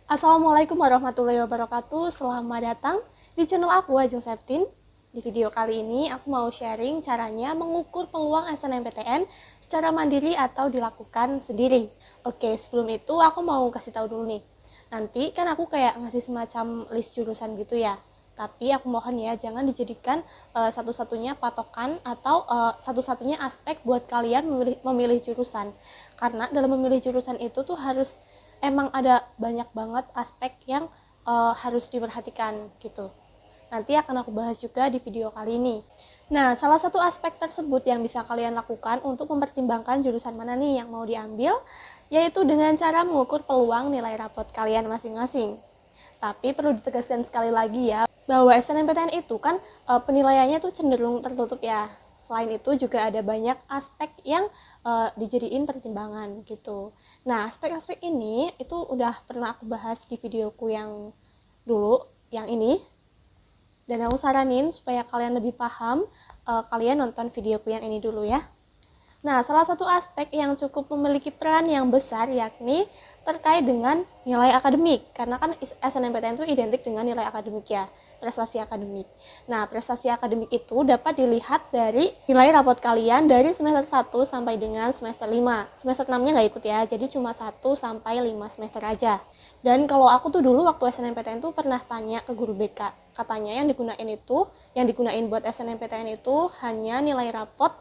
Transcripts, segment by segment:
Assalamualaikum warahmatullahi wabarakatuh. Selamat datang di channel aku, Ajeng Septin. Di video kali ini aku mau sharing caranya mengukur peluang SNMPTN secara mandiri atau dilakukan sendiri. Oke, sebelum itu aku mau kasih tahu dulu nih. Nanti kan aku kayak ngasih semacam list jurusan gitu ya. Tapi aku mohon ya jangan dijadikan satu-satunya patokan atau satu-satunya aspek buat kalian memilih jurusan. Karena dalam memilih jurusan itu tuh harus emang ada banyak banget aspek yang harus diperhatikan gitu. Nanti akan aku bahas juga di video kali ini. Nah, salah satu aspek tersebut yang bisa kalian lakukan untuk mempertimbangkan jurusan mana nih yang mau diambil, yaitu dengan cara mengukur peluang nilai rapot kalian masing-masing. Tapi perlu ditegaskan sekali lagi ya, bahwa SNMPTN itu kan penilaiannya tuh cenderung tertutup ya. Selain itu juga ada banyak aspek yang dijadiin pertimbangan gitu. Nah, aspek-aspek ini itu udah pernah aku bahas di videoku yang dulu, yang ini. Dan aku saranin supaya kalian lebih paham, kalian nonton videoku yang ini dulu ya. Nah, salah satu aspek yang cukup memiliki peran yang besar yakni terkait dengan nilai akademik. Karena kan SNMPTN itu identik dengan nilai akademik ya, prestasi akademik. Nah, prestasi akademik itu dapat dilihat dari nilai rapot kalian dari semester 1 sampai dengan semester 5. Semester 6-nya nggak ikut ya, jadi cuma 1 sampai 5 semester aja. Dan kalau aku tuh dulu waktu SNMPTN tuh pernah tanya ke guru BK. Katanya yang digunain buat SNMPTN itu hanya nilai rapot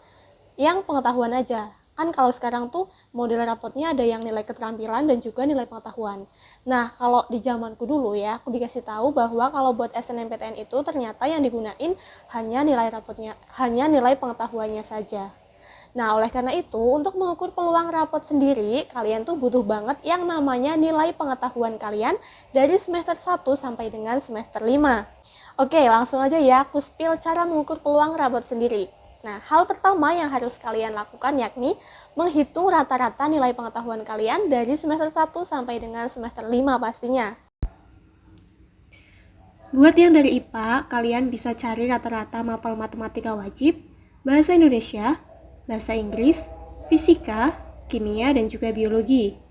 yang pengetahuan aja. Kan kalau sekarang tuh model rapotnya ada yang nilai keterampilan dan juga nilai pengetahuan. Nah, kalau di zamanku dulu ya, aku dikasih tahu bahwa kalau buat SNMPTN itu ternyata yang digunain hanya nilai rapotnya, hanya nilai pengetahuannya saja. Nah, oleh karena itu, untuk mengukur peluang rapot sendiri, kalian tuh butuh banget yang namanya nilai pengetahuan kalian dari semester 1 sampai dengan semester 5. Oke, langsung aja ya, aku spill cara mengukur peluang rapot sendiri. Nah, hal pertama yang harus kalian lakukan yakni menghitung rata-rata nilai pengetahuan kalian dari semester 1 sampai dengan semester 5 pastinya. Buat yang dari IPA, kalian bisa cari rata-rata mapel matematika wajib, bahasa Indonesia, bahasa Inggris, fisika, kimia, dan juga biologi.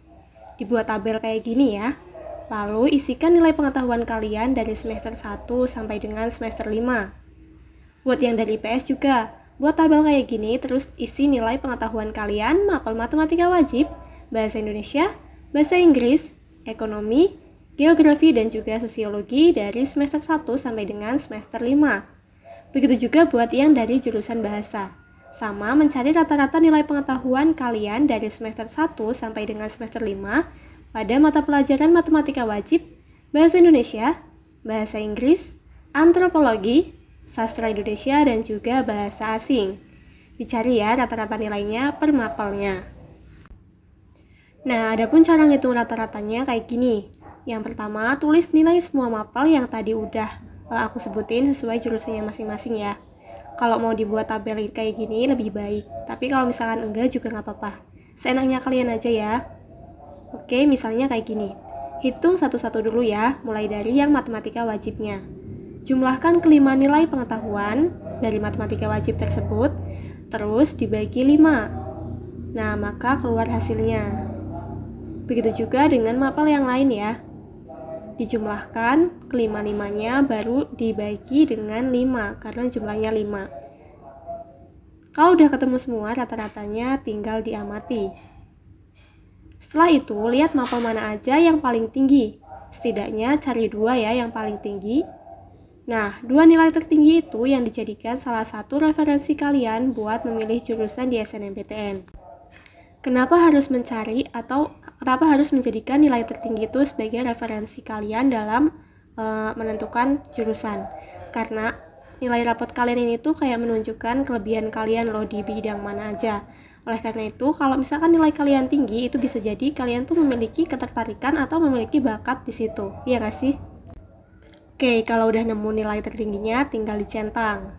Dibuat tabel kayak gini ya. Lalu isikan nilai pengetahuan kalian dari semester 1 sampai dengan semester 5. Buat yang dari IPS juga, buat tabel kayak gini, terus isi nilai pengetahuan kalian, mapel matematika wajib, bahasa Indonesia, bahasa Inggris, ekonomi, geografi, dan juga sosiologi dari semester 1 sampai dengan semester 5. Begitu juga buat yang dari jurusan bahasa. Sama mencari rata-rata nilai pengetahuan kalian dari semester 1 sampai dengan semester 5 pada mata pelajaran matematika wajib, bahasa Indonesia, bahasa Inggris, antropologi, sastra Indonesia, dan juga bahasa asing. Dicari ya rata-rata nilainya per mapelnya. Nah, adapun cara ngitung rata-ratanya kayak gini. Yang pertama, tulis nilai semua mapel yang tadi udah aku sebutin sesuai jurusannya masing-masing ya. Kalau mau dibuat tabel kayak gini lebih baik, tapi kalau misalkan enggak juga nggak apa-apa. Seenaknya kalian aja ya. Oke, misalnya kayak gini. Hitung satu-satu dulu ya, mulai dari yang matematika wajibnya. Jumlahkan kelima nilai pengetahuan dari matematika wajib tersebut, terus dibagi 5. Nah, maka keluar hasilnya. Begitu juga dengan mapel yang lain ya. Dijumlahkan kelima-limanya baru dibagi dengan 5, karena jumlahnya 5. Kalau udah ketemu semua rata-ratanya tinggal diamati. Setelah itu, lihat mapel mana aja yang paling tinggi. Setidaknya cari 2 ya yang paling tinggi. Nah, 2 nilai tertinggi itu yang dijadikan salah satu referensi kalian buat memilih jurusan di SNMPTN. Kenapa harus mencari atau kenapa harus menjadikan nilai tertinggi itu sebagai referensi kalian dalam menentukan jurusan? Karena nilai rapot kalian ini tuh kayak menunjukkan kelebihan kalian loh di bidang mana aja. Oleh karena itu, kalau misalkan nilai kalian tinggi, itu bisa jadi kalian tuh memiliki ketertarikan atau memiliki bakat di situ. Iya nggak sih? Oke, kalau udah nemu nilai tertingginya, tinggal dicentang.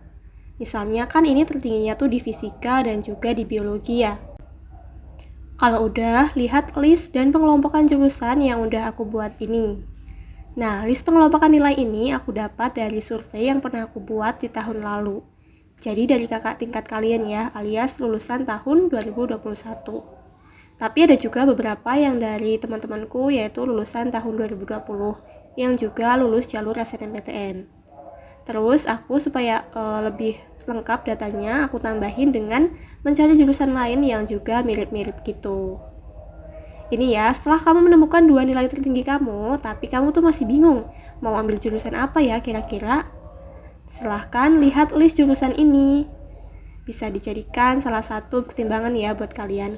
Misalnya kan ini tertingginya tuh di fisika dan juga di biologi ya. Kalau udah, lihat list dan pengelompokan jurusan yang udah aku buat ini. Nah, list pengelompokan nilai ini aku dapat dari survei yang pernah aku buat di tahun lalu. Jadi dari kakak tingkat kalian ya, alias lulusan tahun 2021. Tapi ada juga beberapa yang dari teman-temanku yaitu lulusan tahun 2020 yang juga lulus jalur SNMPTN. Terus aku supaya lebih lengkap datanya, aku tambahin dengan mencari jurusan lain yang juga mirip-mirip gitu. Ini ya, setelah kamu menemukan 2 nilai tertinggi kamu, tapi kamu tuh masih bingung mau ambil jurusan apa ya kira-kira? Silahkan lihat list jurusan ini. Bisa dijadikan salah satu pertimbangan ya buat kalian.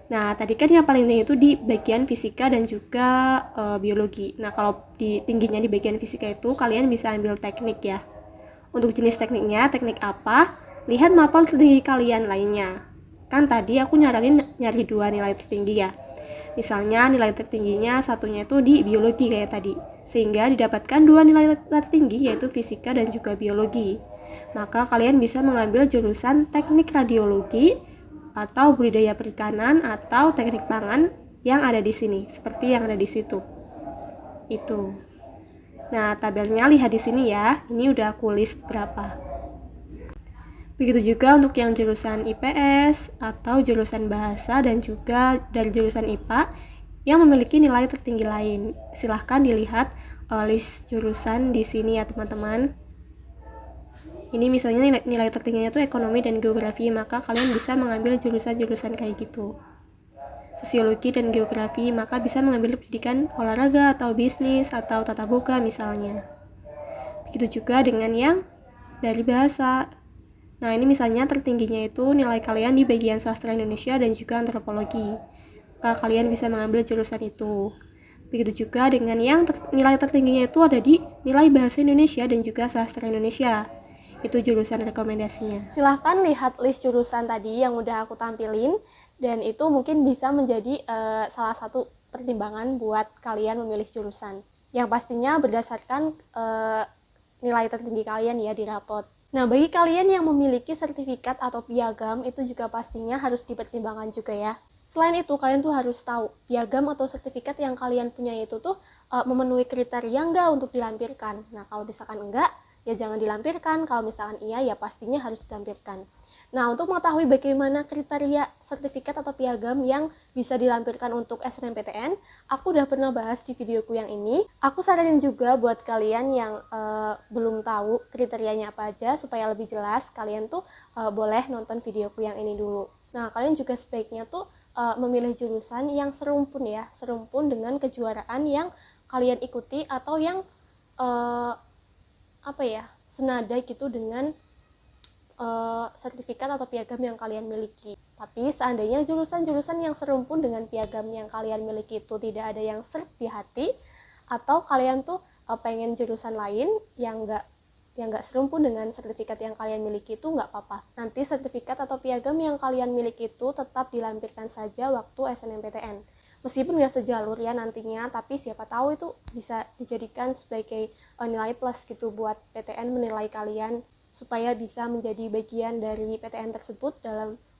Nah, tadi kan yang paling tinggi itu di bagian fisika dan juga biologi. Nah, kalau tingginya di bagian fisika itu kalian bisa ambil teknik ya. Untuk jenis tekniknya, teknik apa? Lihat mapel tertinggi kalian lainnya. Kan tadi aku nyaranin nyari 2 nilai tertinggi ya. Misalnya nilai tertingginya satunya itu di biologi kayak tadi. Sehingga didapatkan 2 nilai tertinggi yaitu fisika dan juga biologi. Maka kalian bisa mengambil jurusan teknik radiologi atau budidaya perikanan atau teknik pangan yang ada di sini, seperti yang ada di situ. Itu. Nah, tabelnya lihat di sini ya. Ini udah aku list berapa. Begitu juga untuk yang jurusan IPS atau jurusan bahasa dan juga dari jurusan IPA yang memiliki nilai tertinggi lain. Silahkan dilihat list jurusan di sini ya teman-teman. Ini misalnya nilai tertingginya itu ekonomi dan geografi, maka kalian bisa mengambil jurusan-jurusan kayak gitu. Sosiologi dan geografi, maka bisa mengambil pendidikan olahraga atau bisnis atau tata boga misalnya. Begitu juga dengan yang dari bahasa. Nah, ini misalnya tertingginya itu nilai kalian di bagian sastra Indonesia dan juga antropologi. Maka kalian bisa mengambil jurusan itu. Begitu juga dengan yang nilai tertingginya itu ada di nilai bahasa Indonesia dan juga sastra Indonesia. Itu jurusan rekomendasinya. Silahkan lihat list jurusan tadi yang udah aku tampilin, dan itu mungkin bisa menjadi salah satu pertimbangan buat kalian memilih jurusan. Yang pastinya berdasarkan nilai tertinggi kalian ya di rapot. Nah, bagi kalian yang memiliki sertifikat atau piagam, itu juga pastinya harus dipertimbangkan juga ya. Selain itu, kalian tuh harus tahu piagam atau sertifikat yang kalian punya itu tuh memenuhi kriteria enggak untuk dilampirkan. Nah, kalau misalkan enggak, ya jangan dilampirkan. Kalau misalkan iya, ya pastinya harus dilampirkan. Nah, untuk mengetahui bagaimana kriteria sertifikat atau piagam yang bisa dilampirkan untuk SNMPTN, aku udah pernah bahas di videoku yang ini. Aku saranin juga buat kalian yang belum tahu kriterianya apa aja, supaya lebih jelas, kalian tuh boleh nonton videoku yang ini dulu. Nah, kalian juga sebaiknya tuh memilih jurusan yang serumpun ya, serumpun dengan kejuaraan yang kalian ikuti atau yang senada gitu dengan sertifikat atau piagam yang kalian miliki. Tapi seandainya jurusan-jurusan yang serumpun dengan piagam yang kalian miliki itu tidak ada yang serp di hati, atau kalian tuh pengen jurusan lain yang nggak serumpun dengan sertifikat yang kalian miliki, itu nggak apa-apa. Nanti sertifikat atau piagam yang kalian miliki itu tetap dilampirkan saja waktu SNMPTN. Meskipun nggak sejalur ya nantinya, tapi siapa tahu itu bisa dijadikan sebagai nilai plus gitu buat PTN menilai kalian, supaya bisa menjadi bagian dari PTN tersebut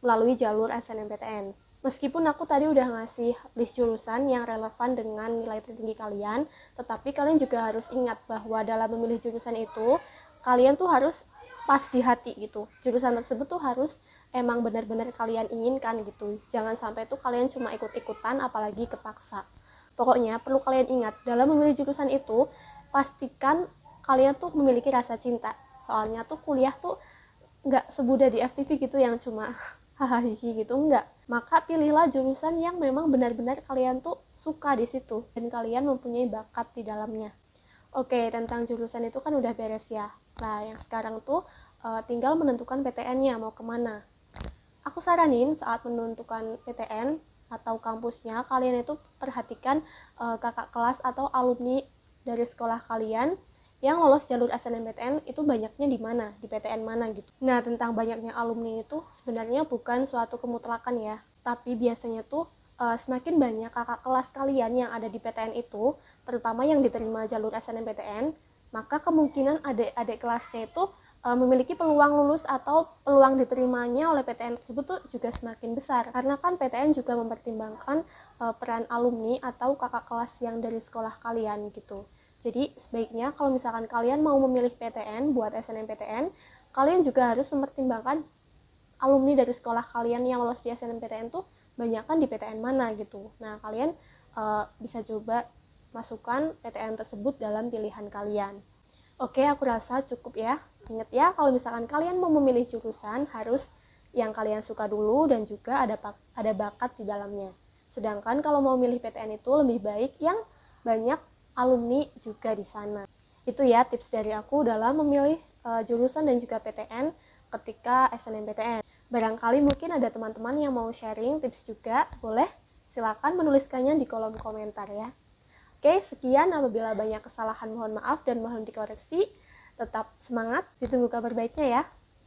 melalui jalur SNMPTN. Meskipun aku tadi udah ngasih list jurusan yang relevan dengan nilai tertinggi kalian, tetapi kalian juga harus ingat bahwa dalam memilih jurusan itu, kalian tuh harus pas di hati gitu. Jurusan tersebut tuh harus emang benar-benar kalian inginkan gitu. Jangan sampai tuh kalian cuma ikut-ikutan, apalagi kepaksa. Pokoknya perlu kalian ingat, dalam memilih jurusan itu, pastikan kalian tuh memiliki rasa cinta. Soalnya tuh kuliah tuh nggak semudah di FTV gitu yang cuma hahaha gitu, enggak. Maka pilihlah jurusan yang memang benar-benar kalian tuh suka di situ dan kalian mempunyai bakat di dalamnya. Oke, tentang jurusan itu kan udah beres ya. Nah, yang sekarang tuh tinggal menentukan PTN-nya mau kemana. Aku saranin saat menentukan PTN atau kampusnya, kalian itu perhatikan kakak kelas atau alumni dari sekolah kalian yang lolos jalur SNMPTN itu banyaknya di mana, di PTN mana gitu. Nah, tentang banyaknya alumni itu sebenarnya bukan suatu kemutlakan ya, tapi biasanya tuh semakin banyak kakak kelas kalian yang ada di PTN itu, terutama yang diterima jalur SNMPTN, maka kemungkinan adik-adik kelasnya itu memiliki peluang lulus atau peluang diterimanya oleh PTN tersebut tuh juga semakin besar, karena kan PTN juga mempertimbangkan peran alumni atau kakak kelas yang dari sekolah kalian gitu. Jadi sebaiknya kalau misalkan kalian mau memilih PTN buat SNMPTN, kalian juga harus mempertimbangkan alumni dari sekolah kalian yang lolos di SNMPTN tuh banyakan di PTN mana gitu. Nah, kalian bisa coba masukkan PTN tersebut dalam pilihan kalian. Oke, aku rasa cukup ya. Ingat ya, kalau misalkan kalian mau memilih jurusan, harus yang kalian suka dulu dan juga ada bakat di dalamnya. Sedangkan kalau mau milih PTN itu lebih baik yang banyak alumni juga di sana. Itu ya tips dari aku dalam memilih jurusan dan juga PTN ketika SNMPTN. Barangkali mungkin ada teman-teman yang mau sharing tips juga, boleh silakan menuliskannya di kolom komentar ya. Oke, sekian. Apabila banyak kesalahan mohon maaf dan mohon dikoreksi. Tetap semangat, ditunggu kabar baiknya ya.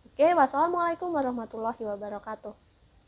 Oke, wassalamualaikum warahmatullahi wabarakatuh.